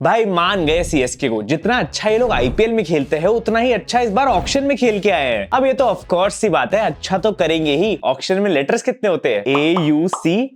भाई मान गए सीएसके को, जितना अच्छा ये लोग आईपीएल में खेलते हैं उतना ही अच्छा इस बार ऑक्शन में खेल के आए हैं। अब ये तो ऑफ कोर्स सी बात है, अच्छा तो करेंगे ही। ऑक्शन में लेटर्स कितने होते हैं? AUCTION,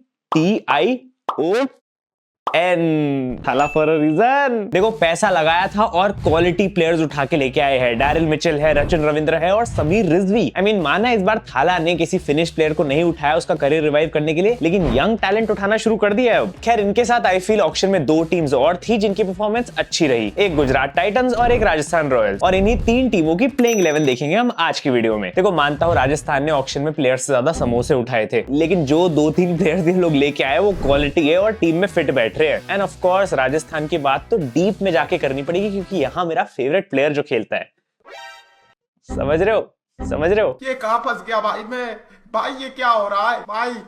थाला फॉर अ रीजन। देखो पैसा लगाया था और क्वालिटी प्लेयर्स उठा के लेके आए हैं। डैरिल मिचेल है, रचिन रविंद्र है और समीर रिजवी। माना इस बार थाला ने किसी फिनिश प्लेयर को नहीं उठाया उसका करियर रिवाइव करने के लिए, लेकिन यंग टैलेंट उठाना शुरू कर दिया है अब। खैर इनके साथ आई फील ऑक्शन में दो टीम्स और थी जिनकी परफॉर्मेंस अच्छी रही, एक गुजरात टाइटंस और एक राजस्थान रॉयल्स। और इन्हीं तीन टीमों की प्लेइंग 11 देखेंगे हम आज की वीडियो में। देखो मानता हूँ राजस्थान ने ऑक्शन में प्लेयर्स से ज्यादा समोसे उठाए थे, लेकिन जो 2-3 प्लेयर्स ये लोग लेके आए वो क्वालिटी है और टीम में फिट बैठ रहे हैं। एंड ऑफ कोर्स राजस्थान की बात तो डीप में जाके करनी पड़ेगी, क्योंकि यहां मेरा फेवरेट प्लेयर जो खेलता है, समझ रहे हो? ये कहां फंस गया भाई मैं? भाई ये क्या हो रहा है?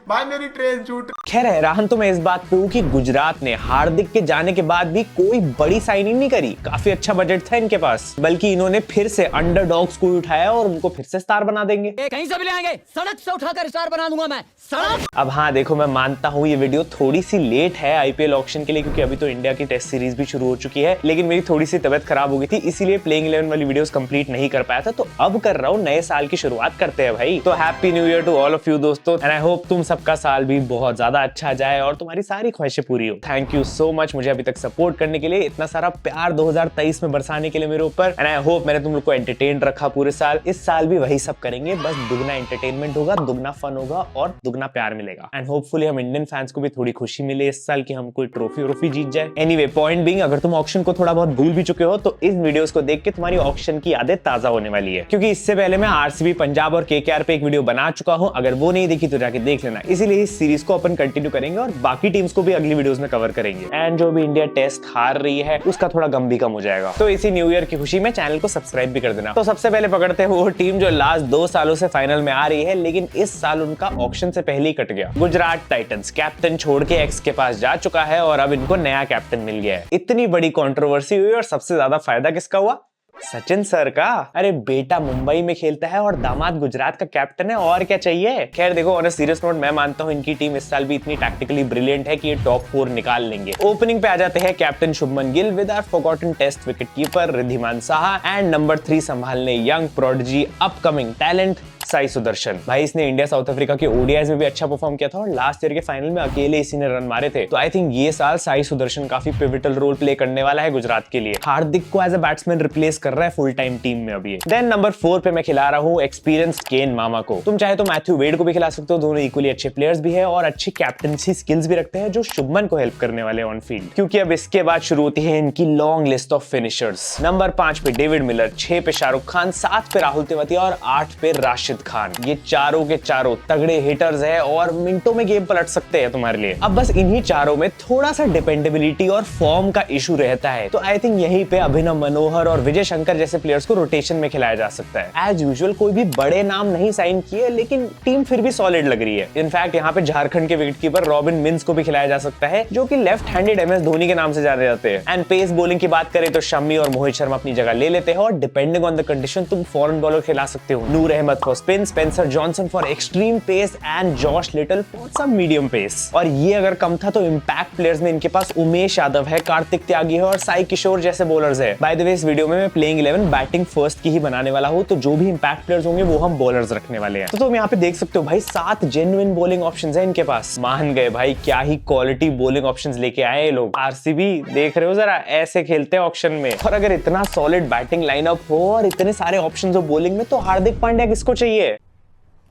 भाई मेरी ट्रेन छूट। खैर हैरान तो मैं इस बात पे हूँ कि गुजरात ने हार्दिक के जाने के बाद भी कोई बड़ी साइनिंग नहीं करी। काफी अच्छा बजट था इनके पास, बल्कि इन्होंने फिर से अंडरडॉग्स को उठाया और उनको फिर से स्टार बना देंगे। कहीं से भी ले आएंगे, सड़क से उठाकर स्टार बना दूंगा मैं, सड़क। अब हाँ देखो, मैं मानता हूँ ये वीडियो थोड़ी सी लेट है आईपीएल ऑक्शन के लिए, क्योंकि अभी तो इंडिया की टेस्ट सीरीज भी शुरू हो चुकी है। लेकिन मेरी थोड़ी सी तबियत खराब हो गई थी, इसीलिए प्लेइंग 11 वाली वीडियोस कंप्लीट नहीं कर पाया था, तो अब कर रहा हूँ। नए साल की शुरुआत करते हैं भाई। तो happy new year to all of you दोस्तों, एंड आई होप तुम सबका साल भी बहुत ज्यादा अच्छा जाए और तुम्हारी सारी ख्वाहिशें पूरी हो। थैंक यू सो मच मुझे अभी तक सपोर्ट करने के लिए, इतना सारा प्यार 2023 में बरसाने के लिए मेरे ऊपर। एंड आई होप मैंने तुम लोग को एंटरटेन रखा पूरे साल। इस साल भी वही सब करेंगे, बस दुगना एंटरटेनमेंट होगा, दुगना फन होगा और दुगना प्यार मिलेगा। एंड होपफुली हम इंडियन फैंस को भी थोड़ी खुशी मिले इस साल कि हम कोई ट्रॉफी जीत जाए। एनीवे पॉइंट बीइंग, अगर तुम ऑक्शन को थोड़ा बहुत भूल भी चुके हो तो इस वीडियोस को देख के तुम्हारी ऑक्शन की यादें ताजा होने वाली है, क्योंकि इससे पहले मैं आरसीबी, पंजाब और केकेआर पे एक वीडियो बना चुका हूं। अगर वो नहीं देखी तो जाके देख लेना। इसीलिए इस सीरीज को अपन कंटिन्यू करेंगे और बाकी टीम्स को भी अगली वीडियोस में कवर करेंगे। एंड जो भी इंडिया टेस्ट हार रही है उसका थोड़ा गम भी कम हो जाएगा। तो इसी न्यू ईयर की खुशी में चैनल को सब्सक्राइब भी कर देना। तो सबसे पहले पकड़ते हैं वो टीम जो लास्ट 2 सालों से फाइनल में आ रही है, लेकिन इस साल उनका ऑक्शन से पहले ही कट गया। गुजरात टाइटंस कैप्टन छोड़ के एक्स के पास जा चुका है और अब इनको नया कैप्टन मिल गया है। इतनी बड़ी कंट्रोवर्सी हुई और सबसे ज्यादा फायदा किसका हुआ? सचिन सर का। अरे बेटा मुंबई में खेलता है और दामाद गुजरात का कैप्टन है, और क्या चाहिए। खैर देखो ऑन अ सीरियस नोट, मैं मानता हूं इनकी टीम इस साल भी इतनी टैक्टिकली ब्रिलियंट है कि ये टॉप 4 निकाल लेंगे। ओपनिंग पे आ जाते हैं captain Shubman Gill with our forgotten test wicket keeper Wriddhiman Saha, and number 3 संभालने young prodigy upcoming talent Sai Sudharsan. भाई इसने इंडिया साउथ अफ्रीका के ओडीआईज में भी अच्छा परफॉर्म किया था और लास्ट ईयर के फाइनल में अकेले इसी ने रन मारे थे। तो आई थिंक ये साल साई सुदर्शन काफी पिवटल रोल प्ले करने वाला है गुजरात के लिए। हार्दिक को एज अ बैट्समैन रिप्लेस कर रहा है फुल टाइम टीम में अभी। देन नंबर 4 पे मैं खिला रहा हूँ एक्सपीरियंस केन मामा को। तुम चाहे तो मैथ्यू वेड को भी खिला सकते हो, दोनों इक्वली अच्छे प्लेयर्स भी है और अच्छी कैप्टनसी स्किल्स भी रखते हैं जो शुभमन को हेल्प करने वाले ऑन फील्ड। क्योंकि अब इसके बाद शुरू होती है इनकी long list of finishers. Number 5 पे डेविड मिलर, 6 पे शाहरुख खान, 7 पे राहुल तेवतिया और 8 पे राशिद खान। ये चारों के चारों तगड़े हिटर्स है और मिनटों में गेम पलट सकते हैं तुम्हारे लिए। अब बस इन्हीं चारों में थोड़ा सा डिपेंडेबिलिटी और फॉर्म का इशू रहता है, तो आई थिंक यहीं पे अभिनव मनोहर और विजय शंकर जैसे प्लेयर्स को रोटेशन में खिलाया जा सकता है। एज यूजुअल कोई भी बड़े नाम नहीं साइन किए, लेकिन टीम फिर भी सॉलिड लग रही है। इनफैक्ट यहाँ पे झारखंड के विकेटकीपर रॉबिन मिन्स को भी खिलाया जा सकता है, जो कि लेफ्ट हैंडेड एमएस धोनी के नाम से जाने जाते हैं। एंड पेस बॉलिंग की बात करें तो शम्मी और मोहित शर्मा अपनी जगह ले लेते हैं, और डिपेंडिंग ऑन द कंडीशन तुम फॉरेन बॉलर खिला सकते हो। Noor Ahmad for spin, Spencer Johnson for extreme pace and Josh Little for some medium pace. और ये अगर कम था तो इंपैक्ट प्लेयर्स में इनके पास उमेश यादव है, कार्तिक त्यागी है और साई किशोर जैसे बॉलर्स है। बाय द वे इस वीडियो में मैं प्लेइंग 11 बैटिंग फर्स्ट की ही बनाने वाला हूं, तो जो भी इंपैक्ट प्लेयर्स होंगे वो हम बॉलर्स रखने वाले हैं। तो तुम यहाँ पे देख सकते हो भाई 7 जेन्युइन बॉलिंग ऑप्शंस है इनके पास। मान गए भाई, क्या ही क्वालिटी बॉलिंग ऑप्शंस लेके आए ये लोग। आरसीबी देख रहे हो जरा, ऐसे खेलते हैं ऑक्शन में। और अगर इतना सॉलिड बैटिंग लाइनअप हो और इतने सारे ऑप्शंस हो बॉलिंग में, तो हार्दिक पांड्या किसको चाहिए?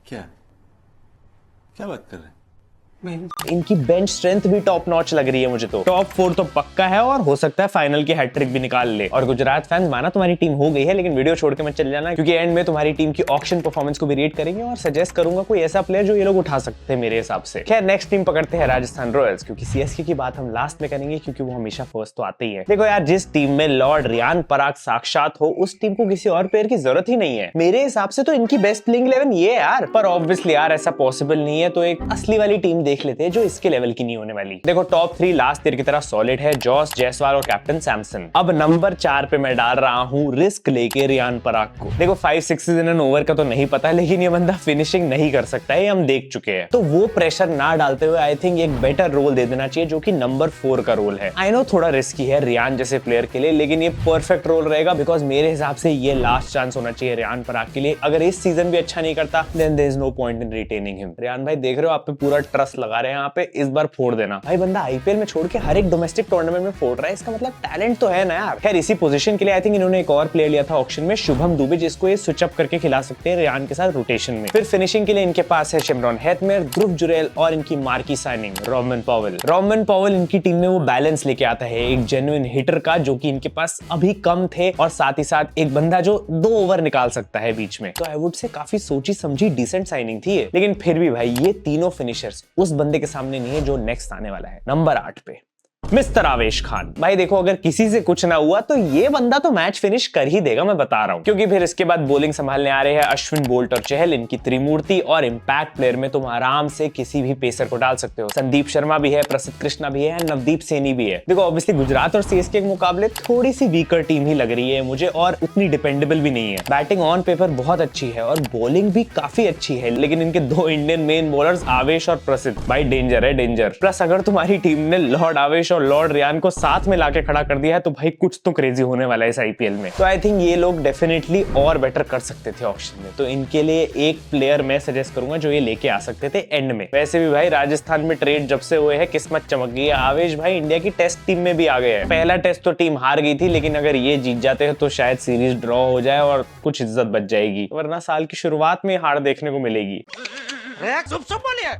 क्या बात कर रहे हैं? इनकी बेंच स्ट्रेंथ भी टॉप नॉच लग रही है मुझे। तो टॉप 4 तो पक्का है और हो सकता है फाइनल की हैट्रिक भी निकाल ले। और गुजरात फैंस माना तुम्हारी टीम हो गई है, लेकिन वीडियो छोड़ के मत चले जाना, क्योंकि एंड में तुम्हारी टीम की ऑक्शन परफॉर्मेंस को भी रेट करेंगे और सजेस्ट करूंगा कोई ऐसा प्लेयर जो ये लोग उठा सकते हैं मेरे हिसाब से। खैर नेक्स्ट टीम पकड़ते हैं राजस्थान रॉयल्स, क्योंकि सीएसके की बात हम लास्ट में करेंगे, क्योंकि वो हमेशा फर्स्ट तो आते ही है। देखो यार, जिस टीम में लॉर्ड रियान पराग साक्षात हो, उस टीम को किसी और प्लेयर की जरूरत ही नहीं है। मेरे हिसाब से तो इनकी बेस्ट प्लेइंग 11 ये है यार। पर ऑब्वियसली यार ऐसा पॉसिबल नहीं है, तो एक असली वाली टीम देख लेते हैं जो इसके लेवल की नहीं होने वाली। देखो टॉप 3 लास्ट ईयर की तरह सॉलिड है, जॉस, जायसवाल और कैप्टन सैमसन। अब नंबर 4 पे मैं डाल रहा हूँ रिस्क लेके रियान पराग को। देखो 5 सिक्सेस इन एन ओवर का तो नहीं पता, लेकिन ये बंदा फिनिशिंग नहीं कर सकता है, हम देख चुके हैं। तो वो प्रेशर ना डालते हुए आई थिंक एक बेटर रोल दे देना चाहिए जो कि नंबर 4 का रोल है। आई नो थोड़ा रिस्की है रियान जैसे प्लेयर के लिए, लेकिन ये परफेक्ट रोल रहेगा बिकॉज मेरे हिसाब से ये लास्ट चांस होना चाहिए रियान पराग के लिए। अगर इस सीजन भी अच्छा नहीं करता then there is no point in retaining him. Riyan भाई देख रहे हो आप पे पूरा ट्रस्ट लगा रहे हैं यहाँ पे, इस बार फोड़ देना। भाई बंदा आईपीएल में छोड़ के हर एक डोमेस्टिक टूर्नामेंट में फोड़ रहा है, इसका मतलब टैलेंट तो है ना यार। खैर इसी पोजीशन के लिए आई थिंक इन्होंने एक और प्लेयर लिया था ऑक्शन में, शुभम दुबे, जिसको ये स्विच अप करके खिला सकते हैं रियान के साथ रोटेशन में। फिर फिनिशिंग के लिए इनके पास है शिमरॉन हेटमेयर, ध्रुव जुरैल और इनकी marquee signing Rovman Powell. Rovman Powell इनकी टीम में वो बैलेंस लेके आता है एक जेन्युइन हिटर का, जो कि इनके पास अभी कम थे, और साथ ही साथ एक बंदा जो 2 ओवर निकाल सकता है बीच में। तो आई वुड से काफी सोची समझी डिसेंट साइनिंग थी ये। लेकिन फिर भी भाई ये तीनों फिनिशर्स उस बंदे के सामने नहीं है जो नेक्स्ट आने वाला है नंबर 8 पे, मिस्टर आवेश खान। भाई देखो अगर किसी से कुछ ना हुआ तो ये बंदा तो मैच फिनिश कर ही देगा, मैं बता रहा हूँ। क्योंकि फिर इसके बाद बॉलिंग संभालने आ रहे हैं अश्विन, बोल्ट और चहल, इनकी त्रिमूर्ति। और इंपैक्ट प्लेयर में तुम आराम से किसी भी पेसर को डाल सकते हो। संदीप शर्मा भी है, प्रसिद्ध कृष्णा भी है, नवदीप सैनी भी है। देखो ऑब्वियसली गुजरात और सीएसके के मुकाबले थोड़ी सी वीकर टीम ही लग रही है मुझे, और उतनी डिपेंडेबल भी नहीं है। बैटिंग ऑन पेपर बहुत अच्छी है और बॉलिंग भी काफी अच्छी है, लेकिन इनके 2 इंडियन मेन बॉलर्स आवेश और प्रसिद्ध भाई डेंजर है, डेंजर। प्लस अगर तुम्हारी टीम ने लॉर्ड आवेश और लॉर्ड रियान को साथ में लाके खड़ा कर दिया है तो भाई कुछ तो क्रेजी होने वाला है इस आईपीएल में। तो आई थिंक ये लोग डेफिनेटली और बेटर कर सकते थे ऑक्शन में। तो इनके लिए एक प्लेयर मैं सजेस्ट करूंगा जो ये लेके आ सकते थे एंड में। वैसे भी भाई राजस्थान में ट्रेड जब से हुए हैं किस्मत चमक गई है। आवेश भाई इंडिया की टेस्ट टीम में भी आ गए हैं। पहला टेस्ट तो टीम हार गई थी, लेकिन अगर ये जीत जाते हैं तो शायद सीरीज ड्रॉ हो जाए और कुछ इज्जत बच जाएगी, वरना साल की शुरुआत में हार देखने को मिलेगी।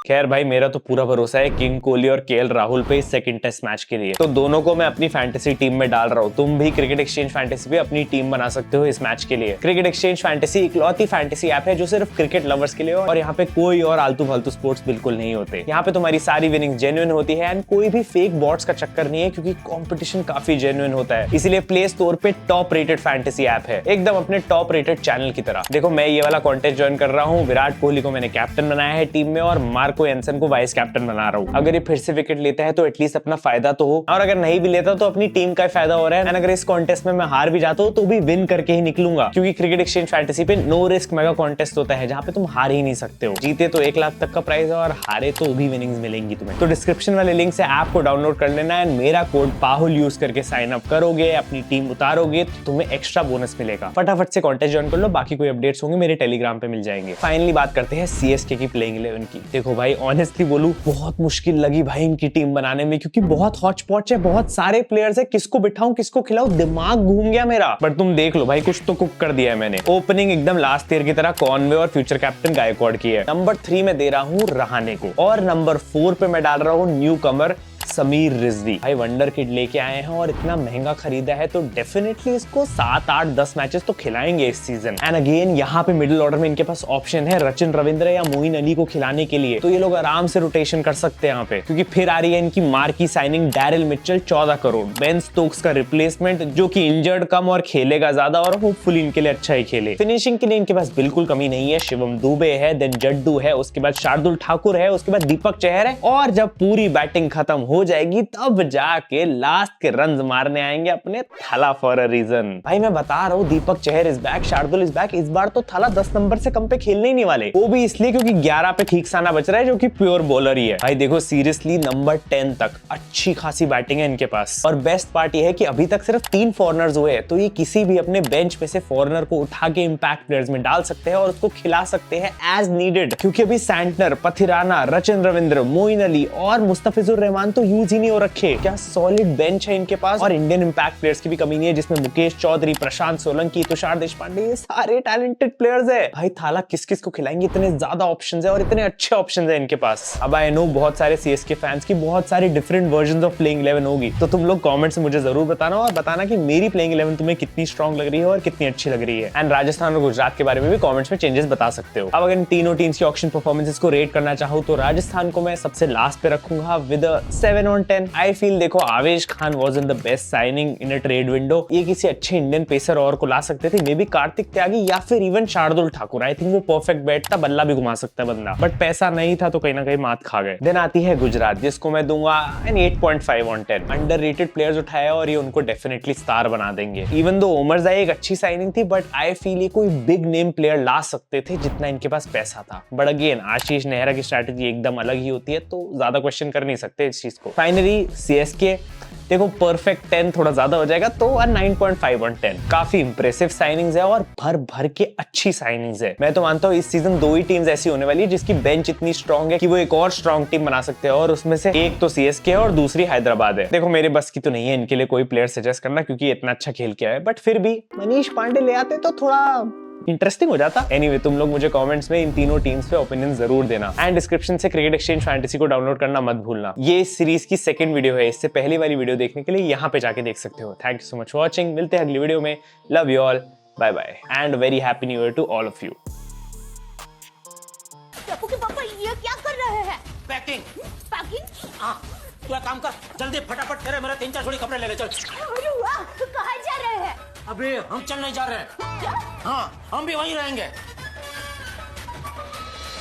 खैर भाई मेरा तो पूरा भरोसा है किंग कोहली और केएल राहुल पे इस सेकंड टेस्ट मैच के लिए। तो दोनों को मैं अपनी फैंटेसी टीम में डाल रहा हूँ। तुम भी क्रिकेट एक्सचेंज फैंटेसी पे अपनी टीम बना सकते हो इस मैच के लिए। क्रिकेट एक्सचेंज फैंटेसी इकलौती फैंटेसी ऐप है जो सिर्फ क्रिकेट लवर्स के लिए, और यहाँ पे कोई और आलतू फालतू स्पोर्ट्स बिल्कुल नहीं होते। यहाँ पे तुम्हारी सारी विनिंग जेन्युइन होती है एंड कोई भी फेक बॉट्स का चक्कर नहीं है, क्योंकि कॉम्पिटिशन काफी जेन्युइन होता है। इसीलिए प्ले स्टोर पे टॉप रेटेड फैंटेसी ऐप है, एकदम अपने टॉप रेटेड चैनल की तरह। देखो मैं ये वाला कॉन्टेस्ट ज्वाइन कर रहा हूँ। विराट कोहली को मैंने कैप्टन बनाया है टीम में और मार्को एंसन को वाइस कैप्टन बना रहा हूँ। अगर ये फिर से विकेट लेता है तो एटलीस्ट अपना फायदा तो हो, और अगर नहीं भी लेता तो अपनी टीम का फायदा हो रहा है। अगर इस कॉन्टेस्ट में मैं हार भी जाता हूँ तो भी विन करके ही निकलूंगा, क्योंकि क्रिकेट एक्सचेंज फैंटेसी पे नो रिस्क मेगा कॉन्टेस्ट होता है जहाँ पे तुम हार ही नहीं सकते हो। जीते तो 1 लाख तक का प्राइस है और हारे तो भी विनिंग्स मिलेंगी तुम्हें। तो डिस्क्रिप्शन वाले लिंक से ऐप को डाउनलोड कर लेना एंड मेरा कोड पाहुल यूज करके साइन अप करोगे, अपनी टीम उतारोगे तो तुम्हें एक्स्ट्रा बोनस मिलेगा। फटाफट से कॉन्टेस्ट ज्वाइन कर लो, बाकी कोई अपडेट्स होंगे मेरे टेलीग्राम पे मिल जाएंगे। फाइनली बात करते हैं सीएसके की प्लेइंग 11 की। देखो भाई ऑनेस्टली बोलूं बहुत मुश्किल लगी भाई इनकी टीम बनाने में, क्योंकि बहुत हॉच पॉच है, बहुत सारे प्लेयर्स है, किसको बिठाऊं किसको खिलाऊं, दिमाग घूम गया मेरा। बट तुम देख लो भाई कुछ तो कुक कर दिया है मैंने। ओपनिंग एकदम लास्ट ईयर की तरह कॉनवे और फ्यूचर कैप्टन गायकवाड़ की है। नंबर 3 में दे रहा हूं रहाणे को, और नंबर 4 पे मैं डाल रहा हूं न्यू कमर समीर रिजवी। भाई वंडर किड लेके आए हैं और इतना महंगा खरीदा है तो डेफिनेटली इसको 7, 8, 10 मैचेस तो खिलाएंगे इस सीजन। एंड अगेन यहाँ पे मिडिल ऑर्डर में इनके पास ऑप्शन है रचिन रविंद्र या मोइन अली को खिलाने के लिए, तो ये लोग आराम से रोटेशन कर सकते हैं यहाँ पे। क्योंकि फिर आ रही है इनकी marquee signing Daryl Mitchell 14 crore, Ben Stokes का रिप्लेसमेंट जो कि इंजर्ड कम और खेलेगा ज्यादा और होपफुली इनके लिए अच्छा ही खेले। फिनिशिंग के लिए इनके पास बिल्कुल कमी नहीं है। शिवम दुबे है, देन जड्डू है, उसके बाद शार्दुल ठाकुर है, उसके बाद दीपक चहर है, और जब पूरी बैटिंग खत्म हो जाएगी तब जाके लास्ट के रन्स मारने आएंगे अपने थाला फॉर अ रीजन। भाई मैं बता रहा हूँ Deepak Chahar is back, Shardul is back. इस बार तो थाला 10 नंबर से कम पे खेलने ही नहीं वाले, वो भी इसलिए क्योंकि 11 पे खीकसाना बच रहा है जो कि प्योर बॉलर ही है। भाई देखो सीरियसली नंबर 10 तक अच्छी खासी बैटिंग है इनके पास, और बेस्ट पार्ट ये है कि अभी तक सिर्फ 3 फॉरनर्स हुए हैं, तो ये किसी भी अपने बेंच पे से फॉरनर को उठा के इंपैक्ट प्लेयर्स में डाल सकते हैं और उसको खिला सकते हैं एज नीडेड। क्योंकि अभी सैंटनर, पथिराना, रचिन रविंद्र, मोइन अली और मुस्तफिजुर रहमान तो यूज ही नहीं हो रखे। क्या सॉलिड बेंच है इनके पास, और इंडियन इंपैक्ट प्लेयर्स की भी कमी नहीं है, जिसमें मुकेश चौधरी, प्रशांत सोलंकी, तुषार देशपांडे, ये सारे टैलेंटेड प्लेयर्स है। भाई थाला किस किस को खिलाएंगे, इतने ज्यादा ऑप्शंस है और इतने अच्छे ऑप्शंस है इनके पास। अब आई नो बहुत सारे सीएसके फैंस की बहुत सारी डिफरेंट वर्जन्स ऑफ प्लेइंग 11 होगी, तो तुम लोग कमेंट्स में मुझे जरूर बताना और बताना कि मेरी प्लेइंग 11 तुम्हें कितनी स्ट्रांग लग रही है और कितनी अच्छी लग रही है। एंड राजस्थान और गुजरात के बारे में भी कमेंट्स में चेंजेस बता सकते हो। अब अगर इन तीनों टीम्स की ऑक्शन परफॉर्मेंसेस को रेट करना चाहूँ तो राजस्थान को मैं सबसे लास्ट पे रखूंगा विद 7 7 on 10। आई फील देखो आवेश Khan was in the best signing in a trade window. ये किसी अच्छे इंडियन पेसर और को ला सकते थे, मे बी कार्तिक त्यागी या फिर even Shardul Thakur. I think वो परफेक्ट बैट था, बल्ला भी घुमा सकता है बंदा, बट पैसा नहीं था तो कहीं ना कहीं मात खा गए। देन आती है गुजरात, जिसको मैं दूंगा एन 8.5 on 10। अंडररेटेड प्लेयर्स उठाया और ये उनको डेफिनेटली स्टार बना देंगे। इवन दो ओमरजाई एक अच्छी साइनिंग थी, बट आई फील ये कोई बिग नेम प्लेयर ला सकते थे जितना इनके पास पैसा था। बट अगेन आशीष नेहरा की स्ट्रैटेजी एकदम अलग ही होती है, तो ज्यादा क्वेश्चन कर नहीं सकते इस चीज को। फाइनली सीएसके, देखो परफेक्ट 10 थोड़ा ज्यादा हो जाएगा तो 9.5 on 10। काफी इंप्रेसिव साइनिंग्स है और भर भर के अच्छी साइनिंग्स है। मैं तो मानता हूँ इस सीजन 2 ही टीम्स ऐसी होने वाली है जिसकी बेंच इतनी स्ट्रांग है कि वो एक और स्ट्रांग टीम बना सकते हैं, और उसमें से एक तो सीएसके है और दूसरी हैदराबाद है। देखो मेरे बस की तो नहीं है इनके लिए कोई प्लेयर सजेस्ट करना, क्योंकि इतना अच्छा खेल के आया है, बट फिर भी मनीष पांडे ले आते तो थोड़ा इंटरेस्टिंग हो जाता। एनीवे, तुम लोग मुझे कमेंट्स में इन तीनों टीम्स पे ओपिनियन जरूर देना, एंड डिस्क्रिप्शन से क्रिकेट एक्सचेंज फैंटेसी को डाउनलोड करना मत भूलना। ये इस सीरीज की सेकंड वीडियो है, इससे पहली वाली वीडियो देखने के लिए यहाँ पे जाके देख सकते हो। Thank you so much for watching, मिलते हैं अगली वीडियो में। Love you all, bye bye and very happy new year to all of you. पापा ये क्या कर रहे हैं? पैकिंग। पैकिंग? हाँ, तू एक काम कर, जल्दी फटाफट तेरे मेरे 3-4 जोड़ी कपड़े ले ले चल। अरे वाह, तो कहाँ जा रहे हैं? अबे हम चल नहीं जा रहे हैं। क्या? हाँ, हम भी वहीं रहेंगे।